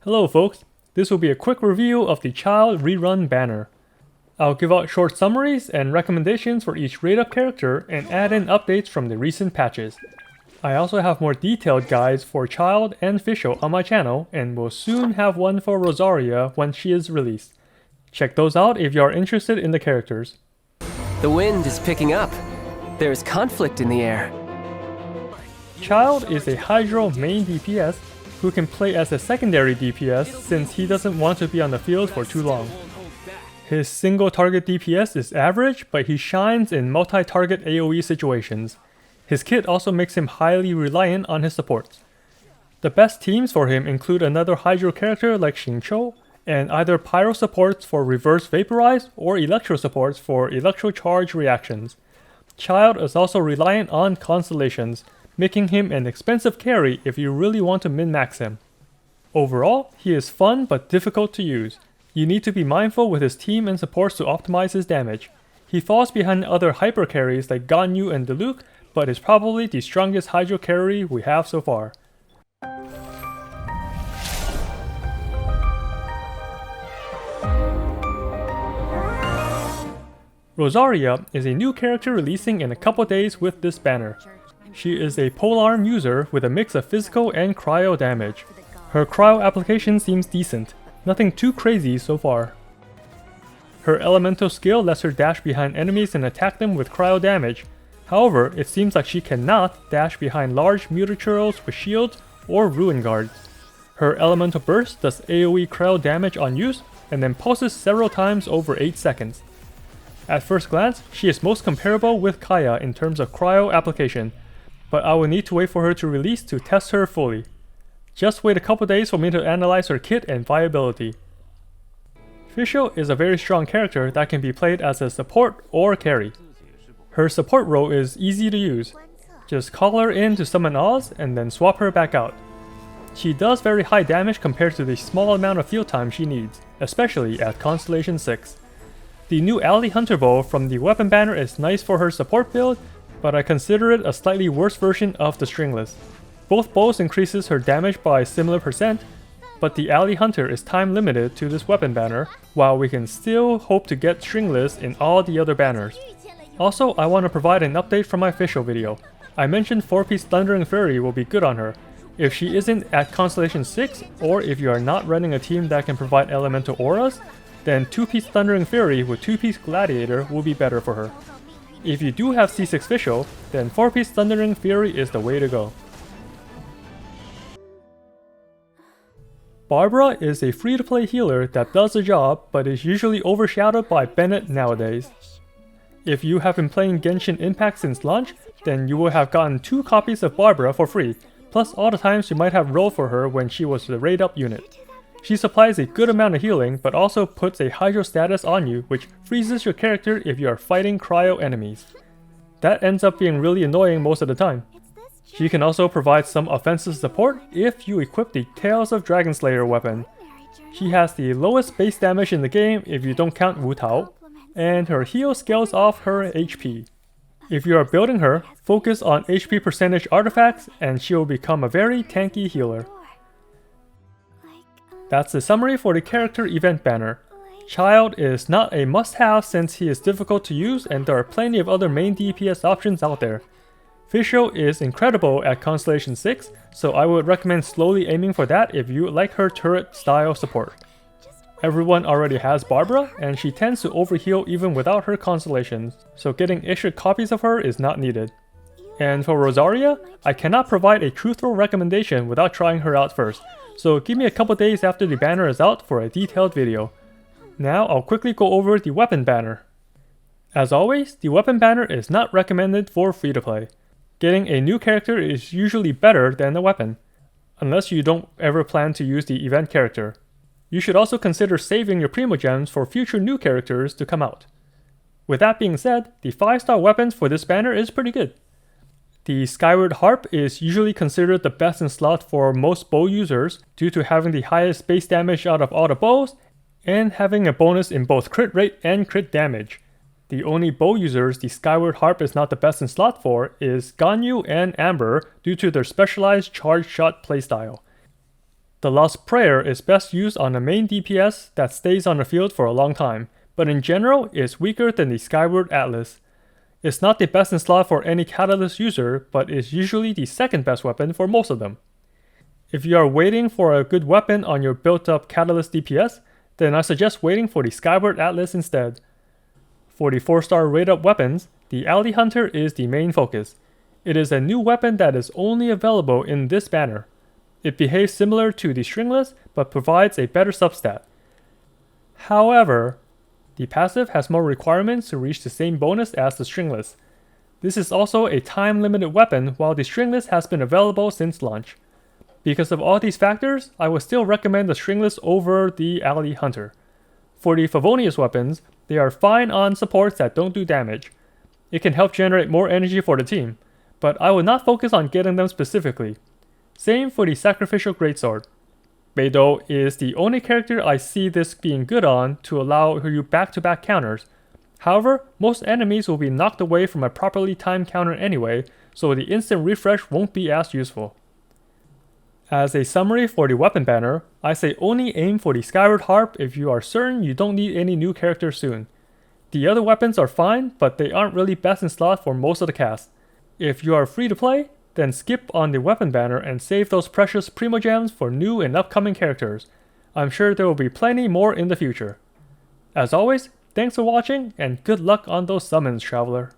Hello folks, this will be a quick review of the Childe Rerun banner. I'll give out short summaries and recommendations for each raid-up character and add in updates from the recent patches. I also have more detailed guides for Childe and Fischl on my channel and will soon have one for Rosaria when she is released. Check those out if you are interested in the characters. The wind is picking up. There's conflict in the air. Childe is a Hydro main DPS who can play as a secondary DPS since he doesn't want to be on the field for too long. His single target DPS is average, but he shines in multi-target AoE situations. His kit also makes him highly reliant on his supports. The best teams for him include another Hydro character like Xingqiu, and either Pyro supports for reverse vaporize or Electro supports for Electro charge reactions. Childe is also reliant on constellations, making him an expensive carry if you really want to min-max him. Overall, he is fun but difficult to use. You need to be mindful with his team and supports to optimize his damage. He falls behind other hyper carries like Ganyu and Diluc, but is probably the strongest Hydro carry we have so far. Rosaria is a new character releasing in a couple days with this banner. She is a polearm user with a mix of physical and cryo damage. Her cryo application seems decent, nothing too crazy so far. Her elemental skill lets her dash behind enemies and attack them with cryo damage. However, it seems like she cannot dash behind large Mutachurls with shields or ruin guards. Her elemental burst does AoE cryo damage on use and then pulses several times over 8 seconds. At first glance, she is most comparable with Kaya in terms of cryo application, but I will need to wait for her to release to test her fully. Just wait a couple days for me to analyze her kit and viability. Fischl is a very strong character that can be played as a support or carry. Her support role is easy to use. Just call her in to summon Oz and then swap her back out. She does very high damage compared to the small amount of field time she needs, especially at Constellation 6. The new Alley Hunter bow from the weapon banner is nice for her support build, but I consider it a slightly worse version of the Stringless. Both bows increases her damage by a similar percent, but the Alley Hunter is time limited to this weapon banner, while we can still hope to get Stringless in all the other banners. Also, I want to provide an update from my Fischl video. I mentioned 4-piece Thundering Fury will be good on her. If she isn't at Constellation 6, or if you are not running a team that can provide elemental auras, then 2-piece Thundering Fury with 2-piece Gladiator will be better for her. If you do have C6 Fischl, then 4-piece Thundering Fury is the way to go. Barbara is a free-to-play healer that does the job, but is usually overshadowed by Bennett nowadays. If you have been playing Genshin Impact since launch, then you will have gotten 2 copies of Barbara for free, plus all the times you might have rolled for her when she was the raid-up unit. She supplies a good amount of healing, but also puts a Hydro status on you, which freezes your character if you are fighting cryo enemies. That ends up being really annoying most of the time. She can also provide some offensive support if you equip the Tales of Dragonslayer weapon. She has the lowest base damage in the game if you don't count Wu Tao, and her heal scales off her HP. If you are building her, focus on HP percentage artifacts and she will become a very tanky healer. That's the summary for the character event banner. Childe is not a must-have since he is difficult to use and there are plenty of other main DPS options out there. Fischl is incredible at Constellation 6, so I would recommend slowly aiming for that if you like her turret style support. Everyone already has Barbara, and she tends to overheal even without her constellations, so getting extra copies of her is not needed. And for Rosaria, I cannot provide a truthful recommendation without trying her out first, so give me a couple days after the banner is out for a detailed video. Now I'll quickly go over the weapon banner. As always, the weapon banner is not recommended for free-to-play. Getting a new character is usually better than a weapon, unless you don't ever plan to use the event character. You should also consider saving your Primogems for future new characters to come out. With that being said, the 5-star weapons for this banner is pretty good. The Skyward Harp is usually considered the best in slot for most bow users due to having the highest base damage out of all the bows and having a bonus in both crit rate and crit damage. The only bow users the Skyward Harp is not the best in slot for is Ganyu and Amber due to their specialized charge shot playstyle. The Lost Prayer is best used on a main DPS that stays on the field for a long time, but in general is weaker than the Skyward Atlas. It's not the best in slot for any Catalyst user, but is usually the second best weapon for most of them. If you are waiting for a good weapon on your built-up Catalyst DPS, then I suggest waiting for the Skyward Atlas instead. For the 4-star rate-up weapons, the Alley Hunter is the main focus. It is a new weapon that is only available in this banner. It behaves similar to the Stringless, but provides a better substat. However, the passive has more requirements to reach the same bonus as the Stringless. This is also a time-limited weapon, while the Stringless has been available since launch. Because of all these factors, I would still recommend the Stringless over the Alley Hunter. For the Favonius weapons, they are fine on supports that don't do damage. It can help generate more energy for the team, but I would not focus on getting them specifically. Same for the Sacrificial Greatsword. Beidou is the only character I see this being good on to allow you back-to-back counters. However, most enemies will be knocked away from a properly timed counter anyway, so the instant refresh won't be as useful. As a summary for the weapon banner, I say only aim for the Skyward Harp if you are certain you don't need any new characters soon. The other weapons are fine, but they aren't really best in slot for most of the cast. If you are free to play, then skip on the weapon banner and save those precious Primogems for new and upcoming characters. I'm sure there will be plenty more in the future. As always, thanks for watching and good luck on those summons, Traveler.